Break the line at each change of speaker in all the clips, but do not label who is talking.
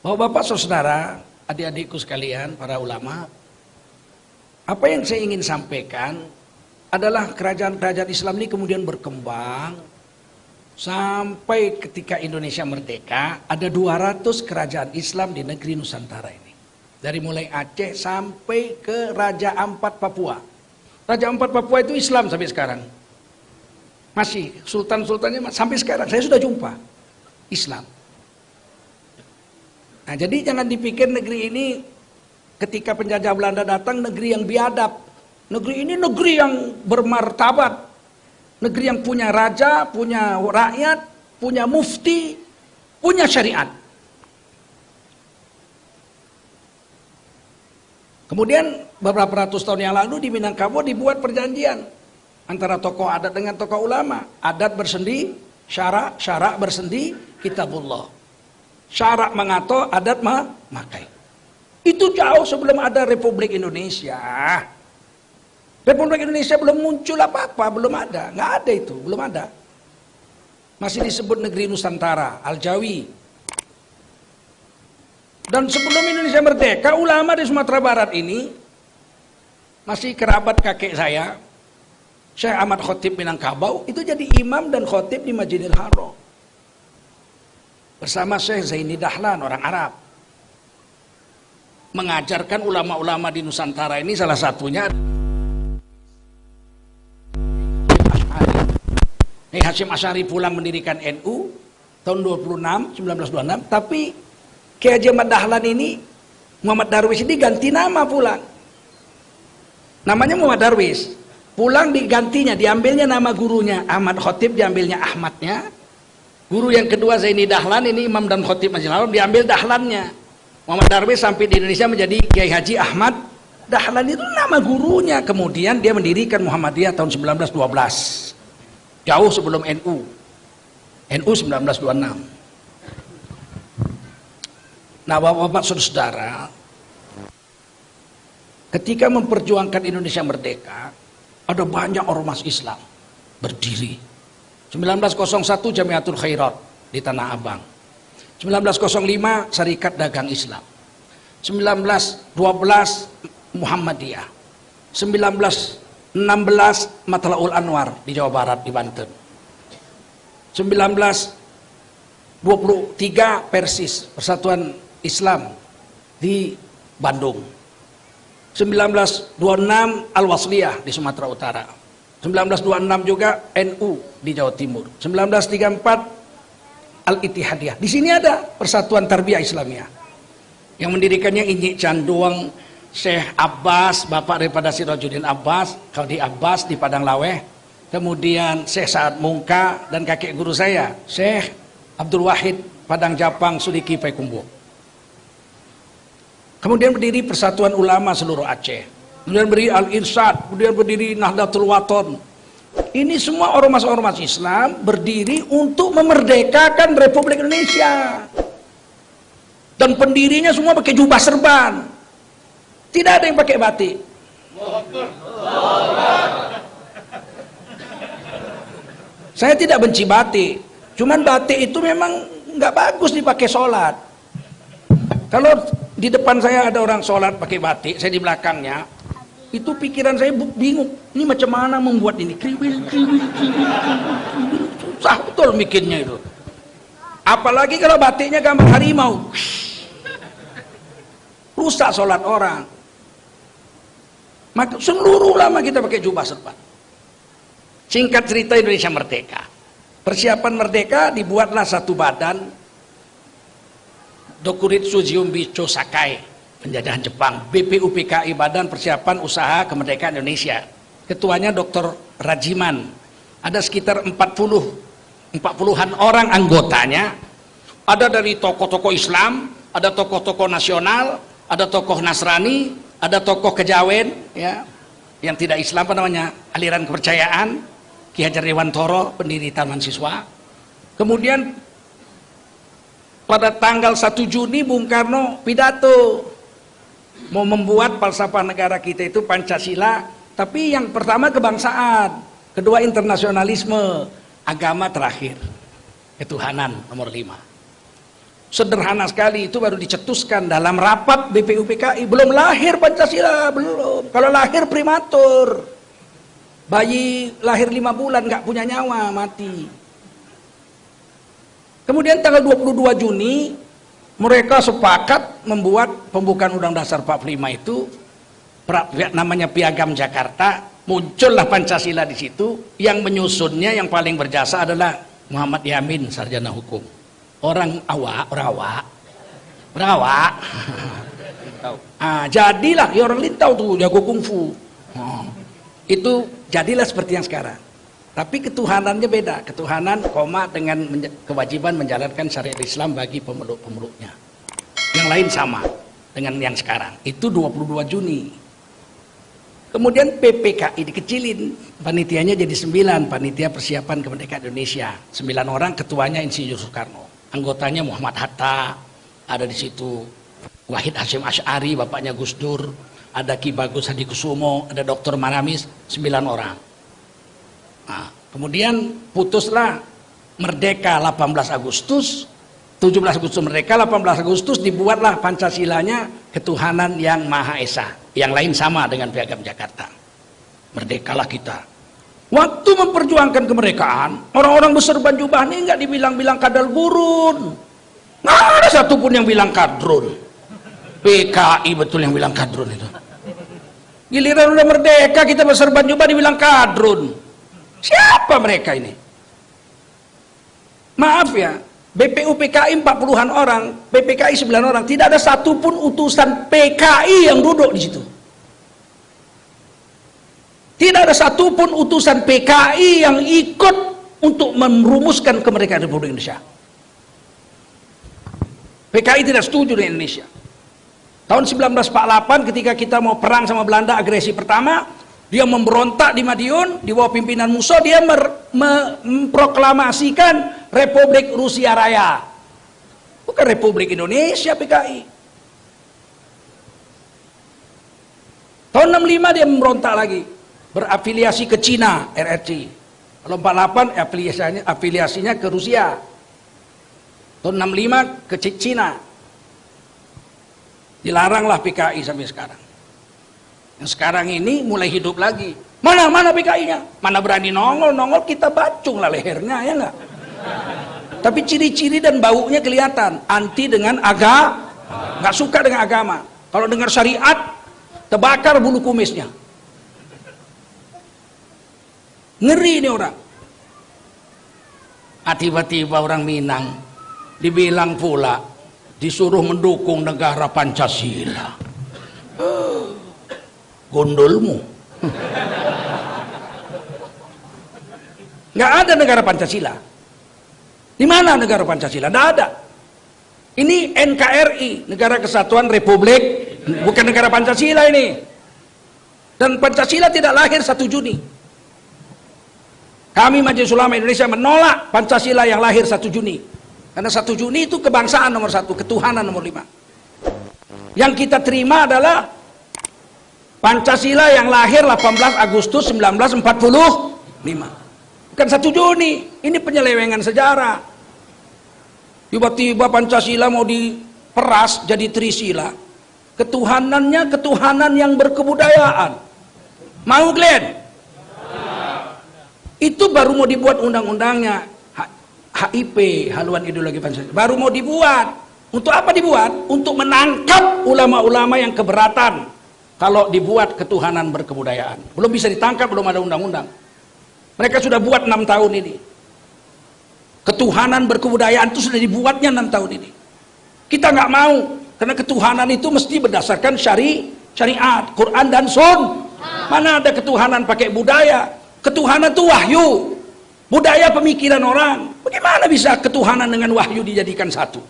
Bapak-bapak, saudara, adik-adikku sekalian, para ulama, apa yang saya ingin sampaikan adalah kerajaan-kerajaan Islam ini kemudian berkembang sampai ketika Indonesia merdeka, ada 200 kerajaan Islam di negeri Nusantara ini. Dari mulai Aceh sampai ke Raja Ampat Papua. Raja Ampat Papua itu Islam sampai sekarang. Masih, sultan-sultannya sampai sekarang, saya sudah jumpa Islam. Nah, jadi jangan dipikir negeri ini ketika penjajah Belanda datang negeri yang biadab. Negeri ini negeri yang bermartabat. Negeri yang punya raja, punya rakyat, punya mufti, punya syariat. Kemudian beberapa ratus tahun yang lalu di Minangkabau dibuat perjanjian antara tokoh adat dengan tokoh ulama. Adat bersendi, syarak bersendi, kitabullah. Syarak mengato, adat memakai. Itu jauh sebelum ada Republik Indonesia. Republik Indonesia belum muncul apa-apa, belum ada. Nggak ada itu, belum ada. Masih disebut negeri Nusantara, Al-Jawi. Dan sebelum Indonesia merdeka, ulama di Sumatera Barat ini, masih kerabat kakek saya, Syekh Ahmad Khotib Minangkabau, itu jadi imam dan khotib di Masjidil Haram. Bersama Syekh Zaini Dahlan, orang Arab. Mengajarkan ulama-ulama di Nusantara ini, salah satunya Hasyim Asy'ari pulang mendirikan NU tahun 1926, tapi Kiai Haji Ahmad Dahlan ini, Muhammad Darwis ini ganti nama pulang. Namanya Muhammad Darwis. Pulang digantinya, diambilnya nama gurunya. Ahmad Khotib diambilnya Ahmadnya. Guru yang kedua Zaini Dahlan, ini imam dan khotib Masjidil Haram, diambil Dahlannya. Muhammad Darwis sampai di Indonesia menjadi Kiai Haji Ahmad Dahlan, itu nama gurunya. Kemudian dia mendirikan Muhammadiyah tahun 1912. Jauh sebelum NU. NU 1926. Nah, Bapak-bapak saudara, ketika memperjuangkan Indonesia merdeka, ada banyak ormas Islam berdiri. 1901 Jamiatul Khairat di Tanah Abang. 1905 Syarikat Dagang Islam. 1912 Muhammadiyah. 1916 Matlaul Anwar di Jawa Barat, di Banten. 1923 Persis, Persatuan Islam di Bandung. 1926 Al-Wasliyah di Sumatera Utara. 1926 juga NU di Jawa Timur. 1934 Al-Ittihadiyah. Di sini ada Persatuan Tarbiyah Islamiyah. Yang mendirikannya Injik Canduang, Syekh Abbas, bapak daripada Sirajuddin Abbas, Qadi Abbas di Padang Laweh. Kemudian Syekh Sa'ad Mungka dan kakek guru saya, Syekh Abdul Wahid Padang Japang Sudiki Payakumbuh. Kemudian berdiri Persatuan Ulama seluruh Aceh. Kemudian berdiri Al-Irsyad, kemudian berdiri Nahdlatul Wathon. Ini semua ormas-ormas Islam berdiri untuk memerdekakan Republik Indonesia. Dan pendirinya semua pakai jubah serban. Tidak ada yang pakai batik. Saya tidak benci batik. Cuman batik itu memang nggak bagus dipakai sholat. Kalau di depan saya ada orang sholat pakai batik, saya di belakangnya, itu pikiran saya bingung, ini macam mana membuat ini, kriwil, susah betul mikirnya itu. Apalagi kalau batiknya gambar harimau, rusak sholat orang. Maka seluruh ulama kita pakai jubah serban. Singkat cerita, Indonesia merdeka. Persiapan merdeka, dibuatlah satu badan, Dokuritsu Jiumbi Chosakai, penjajahan Jepang. BPUPKI, Badan Persiapan Usaha Kemerdekaan Indonesia. Ketuanya Dr. Rajiman. Ada sekitar 40-an orang anggotanya. Ada dari tokoh-tokoh Islam, ada tokoh-tokoh nasional, ada tokoh Nasrani, ada tokoh Kejawen, ya, yang tidak Islam, apa namanya, aliran kepercayaan. Ki Hajar Dewantoro, pendiri Taman Siswa. Kemudian pada tanggal 1 Juni Bung Karno pidato mau membuat falsafah negara kita itu Pancasila, tapi yang pertama kebangsaan, kedua internasionalisme, agama terakhir, ketuhanan nomor 5. Sederhana sekali, itu baru dicetuskan dalam rapat BPUPKI. Belum lahir Pancasila, belum. Kalau lahir prematur. Bayi lahir 5 bulan nggak punya nyawa, mati. Kemudian tanggal 22 Juni mereka sepakat membuat pembukaan Undang Dasar 45 itu, namanya Piagam Jakarta. Muncullah Pancasila di situ. Yang menyusunnya yang paling berjasa adalah Muhammad Yamin, sarjana hukum. Orang awak. Jadilah, ya orang lintau tuh, jago kungfu. Itu jadilah seperti yang sekarang. Tapi ketuhanannya beda. Ketuhanan, dengan kewajiban menjalankan syariat Islam bagi pemeluk-pemeluknya. Yang lain sama dengan yang sekarang. Itu 22 Juni. Kemudian PPKI dikecilin, panitianya jadi 9, panitia persiapan kemerdekaan Indonesia. 9 orang, ketuanya Insinyur Soekarno. Anggotanya Muhammad Hatta, ada di situ Wahid Hasyim Asy'ari, bapaknya Gus Dur, ada Ki Bagus Hadikusumo, ada Dr. Maramis, 9 orang. Nah, kemudian putuslah merdeka 18 Agustus, 17 Agustus merdeka, 18 Agustus dibuatlah Pancasilanya, ketuhanan yang Maha Esa. Yang lain sama dengan Piagam Jakarta. Merdekalah kita. Waktu memperjuangkan kemerdekaan, orang-orang berserban jubah ini nggak dibilang-bilang kadal gurun. Nggak ada satupun yang bilang kadrun. PKI betul yang bilang kadrun itu. Giliran udah merdeka kita berserban jubah dibilang kadrun. Siapa mereka ini? Maaf ya, BPUPKI 40-an orang, PPKI 9 orang, tidak ada satupun utusan PKI yang duduk di situ. Tidak ada satupun utusan PKI yang ikut untuk merumuskan kemerdekaan Republik Indonesia. PKI tidak setuju dengan Indonesia. Tahun 1948 ketika kita mau perang sama Belanda, agresi pertama, dia memberontak di Madiun, di bawah pimpinan Musso, dia memproklamasikan Republik Rusia Raya. Bukan Republik Indonesia PKI. Tahun 65 dia memberontak lagi, berafiliasi ke Cina, RRC. Kalau 48 afiliasinya ke Rusia. Tahun 65 ke Cina. Dilaranglah PKI sampai sekarang. Yang sekarang ini mulai hidup lagi. Mana PKI-nya? Mana berani nongol kita bacung lah lehernya, ya enggak? Tapi ciri-ciri dan baunya kelihatan. Anti dengan agama, nggak suka dengan agama. Kalau dengar syariat, terbakar bulu kumisnya. Ngeri ini orang. Tiba-tiba orang Minang dibilang pula disuruh mendukung negara Pancasila. Gondolmu. Nggak ada negara Pancasila. Di mana negara Pancasila? Nggak ada. Ini NKRI, Negara Kesatuan Republik, bukan negara Pancasila ini. Dan Pancasila tidak lahir 1 Juni. Kami Majelis Ulama Indonesia menolak Pancasila yang lahir 1 Juni. Karena 1 Juni itu kebangsaan nomor 1, ketuhanan nomor 5. Yang kita terima adalah Pancasila yang lahir 18 Agustus 1945. Bukan 1 Juni. Ini penyelewengan sejarah. Tiba-tiba Pancasila mau diperas jadi Trisila. Ketuhanannya ketuhanan yang berkebudayaan. Mau Glenn? Itu baru mau dibuat undang-undangnya. HIP, haluan ideologi Pancasila. Baru mau dibuat. Untuk apa dibuat? Untuk menangkap ulama-ulama yang keberatan kalau dibuat ketuhanan berkebudayaan. Belum bisa ditangkap, belum ada undang-undang. Mereka sudah buat 6 tahun ini. Ketuhanan berkebudayaan itu sudah dibuatnya 6 tahun ini. Kita nggak mau, karena ketuhanan itu mesti berdasarkan syariat, Quran dan Sun. Mana ada ketuhanan pakai budaya? Ketuhanan itu wahyu. Budaya pemikiran orang. Bagaimana bisa ketuhanan dengan wahyu dijadikan satu?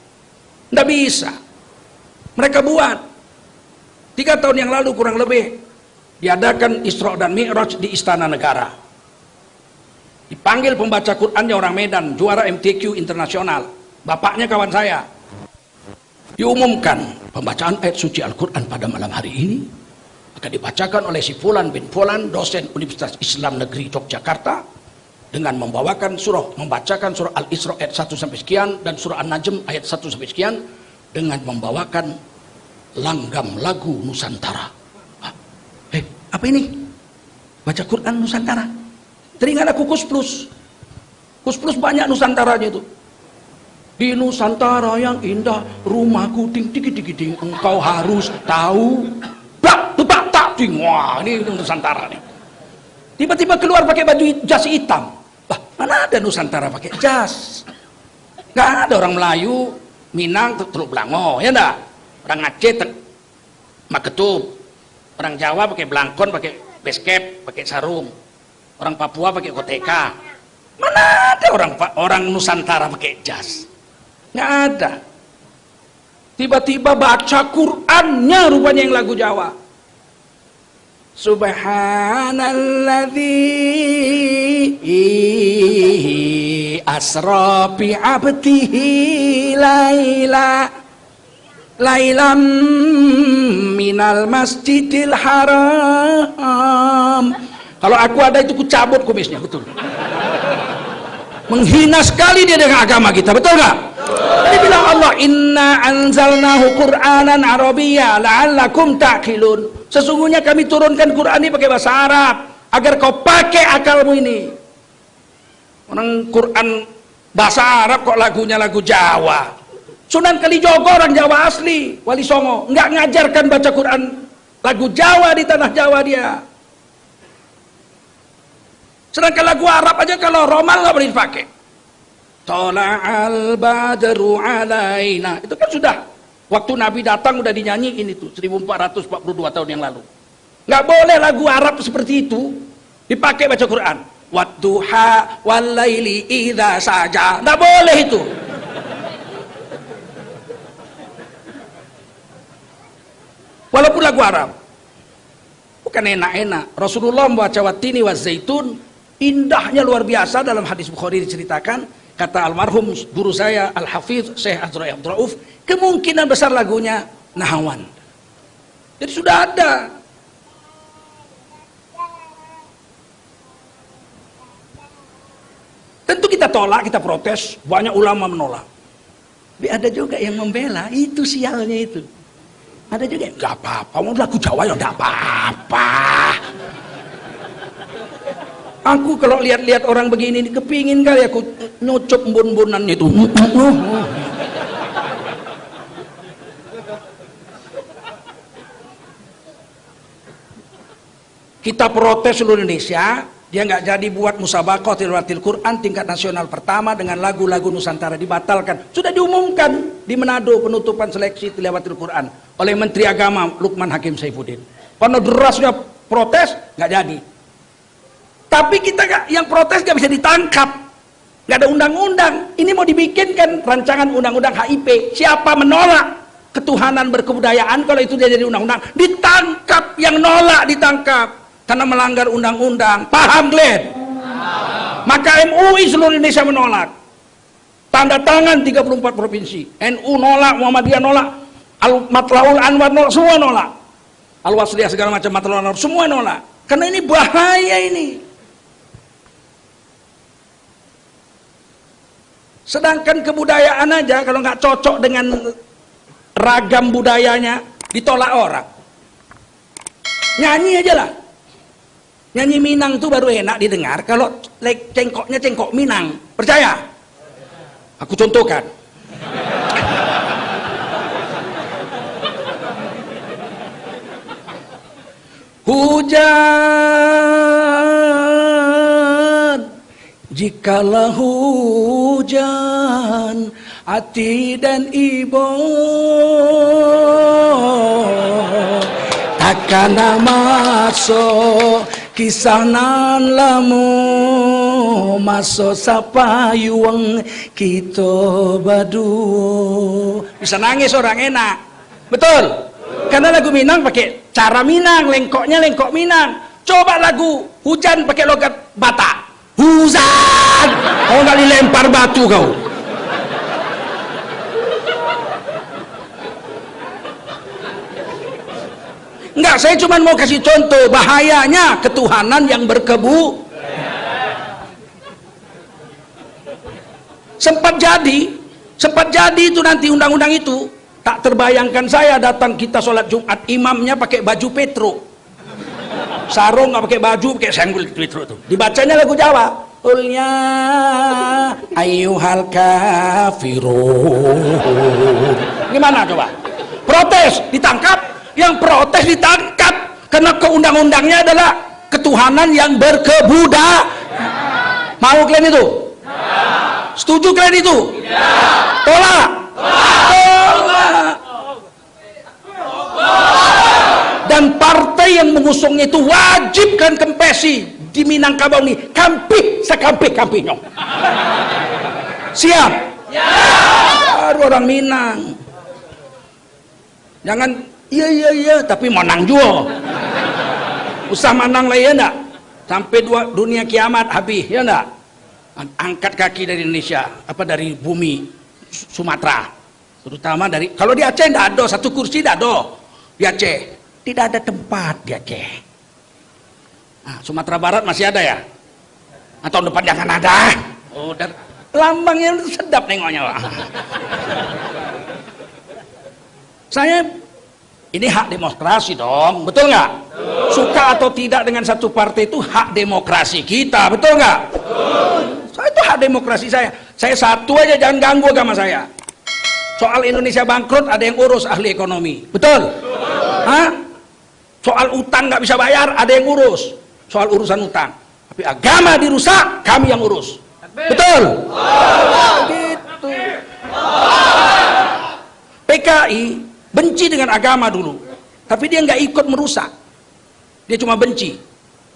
Nggak bisa. Mereka buat. 3 tahun yang lalu kurang lebih diadakan Isra dan Mi'raj di Istana Negara. Dipanggil pembaca Qurannya orang Medan, juara MTQ internasional. Bapaknya kawan saya. Diumumkan pembacaan ayat suci Al-Quran pada malam hari ini akan dibacakan oleh si Fulan bin Fulan, dosen Universitas Islam Negeri Yogyakarta, dengan membacakan surah Al-Isra ayat 1 sampai sekian dan surah An-Najm ayat 1 sampai sekian dengan membawakan langgam lagu Nusantara. Apa ini? Baca Quran Nusantara. Teringat aku Kus Plus. Kus Plus banyak Nusantaranya itu. Di Nusantara yang indah, rumahku ding ding ding ding, engkau harus tahu. Bak tak ding. Wah, ini Nusantara nih. Tiba-tiba keluar pakai baju jas hitam. Mana ada Nusantara pakai jas? Gak ada orang Melayu, Minang, Teluk Blango, ya enggak? Orang Aceh, Maketup. Orang Jawa pakai belangkon, pakai basket, pakai sarung. Orang Papua pakai koteka. Mana ada orang Nusantara pakai jas? Gak ada. Tiba-tiba baca Qur'annya rupanya yang lagu Jawa. Subhanalladzi asra bi 'abdihi lailam minal masjidil haram. Kalau aku ada itu ku cabut kumisnya, betul. Menghina sekali dia dengan agama kita, betul nggak? Tadi bilang Allah, inna anzalnahu Qur'anan Arabiyya la'allakum ta'qilun. Sesungguhnya kami turunkan Quran ini pakai bahasa Arab agar kau pakai akalmu ini. Orang Quran bahasa Arab kok lagunya lagu Jawa. Sunan Kalijogo orang Jawa asli, Wali Songo, nggak ngajarkan baca Quran lagu Jawa di tanah Jawa dia. Sedangkan lagu Arab aja kalau Romal nggak boleh dipakai. Tola'al badru alaina, itu kan sudah waktu Nabi datang udah dinyanyiin itu 1442 tahun yang lalu. Nggak boleh lagu Arab seperti itu dipakai baca Quran. Wadduha walaili idza saja, nggak boleh itu. Walaupun lagu Arab bukan enak-enak. Rasulullah membaca watini wa zaitun, indahnya luar biasa. Dalam hadis Bukhari diceritakan, kata almarhum guru saya Al-Hafidz Syekh Azra'i Abdul Rauf, kemungkinan besar lagunya Nahawan. Jadi sudah ada. Tentu kita tolak, kita protes, banyak ulama menolak. Tapi ada juga yang membela, itu sialnya itu. Ada juga, nggak apa-apa, mau lagu Jawa ya nggak apa-apa. Aku kalau lihat-lihat orang begini, kepingin kali aku nyucup embun-embunannya itu. Kita protes seluruh Indonesia, dia nggak jadi buat musabaqah tilawatil Quran tingkat nasional pertama dengan lagu-lagu Nusantara, dibatalkan. Sudah diumumkan di Manado penutupan seleksi tilawatil Quran oleh Menteri Agama Lukman Hakim Saifuddin. Karena derasnya protes, nggak jadi. Tapi kita yang protes nggak bisa ditangkap, nggak ada undang-undang. Ini mau dibikinkan rancangan undang-undang HIP. Siapa menolak ketuhanan berkebudayaan, kalau itu dia jadi undang-undang, ditangkap. Yang nolak ditangkap karena melanggar undang-undang. Paham, Glenn? Maka MUI seluruh Indonesia menolak. Tanda tangan 34 provinsi. NU nolak, Muhammadiyah nolak, Al-Matlaul Anwar nolak, semua nolak. Al-Wasliyah segala macam Matlaul Anwar semua nolak. Karena ini bahaya ini. Sedangkan kebudayaan aja kalau nggak cocok dengan ragam budayanya ditolak orang. Nyanyi aja lah. Nyanyi Minang itu baru enak didengar kalau cengkoknya cengkok Minang. Percaya? Aku contohkan. Hujan, jikalau hujan hati dan ibu takkan masuk kisah nan lamu masuk sapayuang kita badu. Bisa nangis orang enak, betul? Karena lagu Minang pakai cara Minang, lengkoknya lengkok Minang. Coba lagu hujan pakai logat Batak. Hujan, kau nggak dilempar batu kau. Enggak, saya cuma mau kasih contoh bahayanya ketuhanan yang sempat jadi itu nanti undang-undang itu. Tak terbayangkan saya datang kita sholat Jumat, imamnya pakai baju petro, sarung nggak pakai baju, pakai senggol petro tuh. Dibacanya lagu Jawa. Ulnya ayyuhal kafirun. Gimana coba? Protes, ditangkap. Yang protes ditangkap karena keundang-undangnya adalah ketuhanan yang berkebudayan. Mau kalian itu? Setuju kalian itu? Tolak. Tolak. Dan partai yang mengusungnya itu wajib kan kempesi di Minangkabau ini, kampih sekampih-kampihnya. Siap? Baru orang Minang. Jangan iya tapi menang juga. Usah menang lah ya enggak? Sampai dunia kiamat habis ya enggak? Angkat kaki dari Indonesia, apa dari bumi Sumatera, terutama dari, kalau di Aceh tidak ada satu kursi, tidak ada di Aceh, tidak ada tempat di Aceh. Nah, Sumatera Barat masih ada ya, atau depan jangan ada. Oh, dan lambangnya sedap nengoknya Pak. Saya ini hak demokrasi dong, betul nggak? Suka atau tidak dengan satu partai itu hak demokrasi kita, betul nggak? Saya itu hak demokrasi saya. Saya satu aja, jangan ganggu agama saya. Soal Indonesia bangkrut ada yang urus ahli ekonomi, betul? Hah? Soal utang nggak bisa bayar ada yang urus. Soal urusan utang. Tapi agama dirusak, kami yang urus, betul? Gitu. PKI benci dengan agama dulu, tapi dia nggak ikut merusak. Dia cuma benci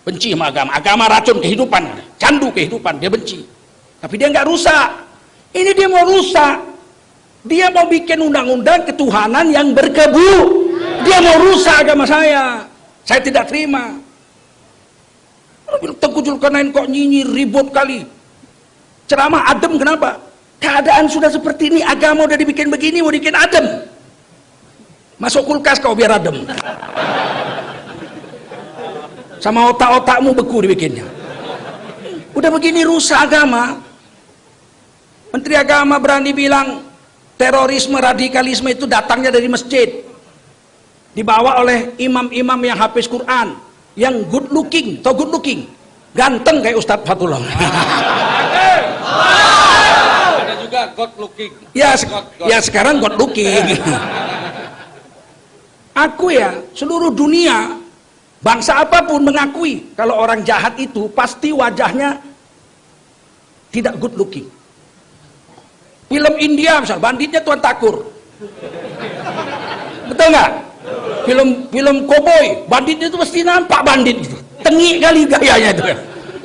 sama agama. Agama racun kehidupan, candu kehidupan, dia benci. Tapi dia nggak rusak. Ini dia mau rusak. Dia mau bikin undang-undang ketuhanan yang berkebu. Dia mau rusak agama saya. Saya tidak terima. Tengku Zulkarnain kok nyinyir ribut kali. Ceramah adem, kenapa? Keadaan sudah seperti ini, agama udah dibikin begini, mau dibikin adem. Masuk kulkas kau biar adem. Sama otak-otakmu beku dibikinnya. Udah begini rusak agama. Menteri Agama berani bilang terorisme, radikalisme itu datangnya dari masjid. Dibawa oleh imam-imam yang hafiz Quran, yang good looking, atau good looking, ganteng kayak Ustadz Fatullah.
Ada juga God looking.
Ya, ya sekarang God looking. Aku ya, seluruh dunia, bangsa apapun mengakui kalau orang jahat itu pasti wajahnya tidak good looking. Film India misal, banditnya Tuan Takur, betul nggak? Film koboi, banditnya itu pasti nampak bandit gitu. Tengik kali gayanya itu.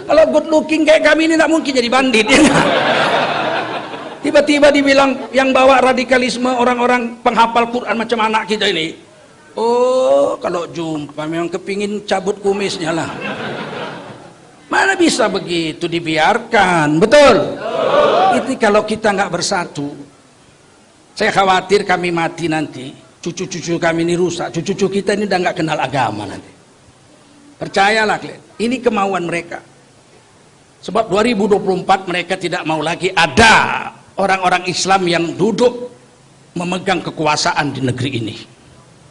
Kalau good looking kayak kami ini tidak mungkin jadi bandit ya. Tiba-tiba dibilang yang bawa radikalisme orang-orang penghafal Quran macam anak kita ini. Oh, kalau jumpa memang kepingin cabut kumisnya lah. Mana bisa begitu dibiarkan, betul? Itu kalau kita nggak bersatu, saya khawatir kami mati nanti, cucu-cucu kami ini rusak, cucu-cucu kita ini udah nggak kenal agama nanti. Percayalah, ini kemauan mereka. Sebab 2024 mereka tidak mau lagi ada orang-orang Islam yang duduk memegang kekuasaan di negeri ini.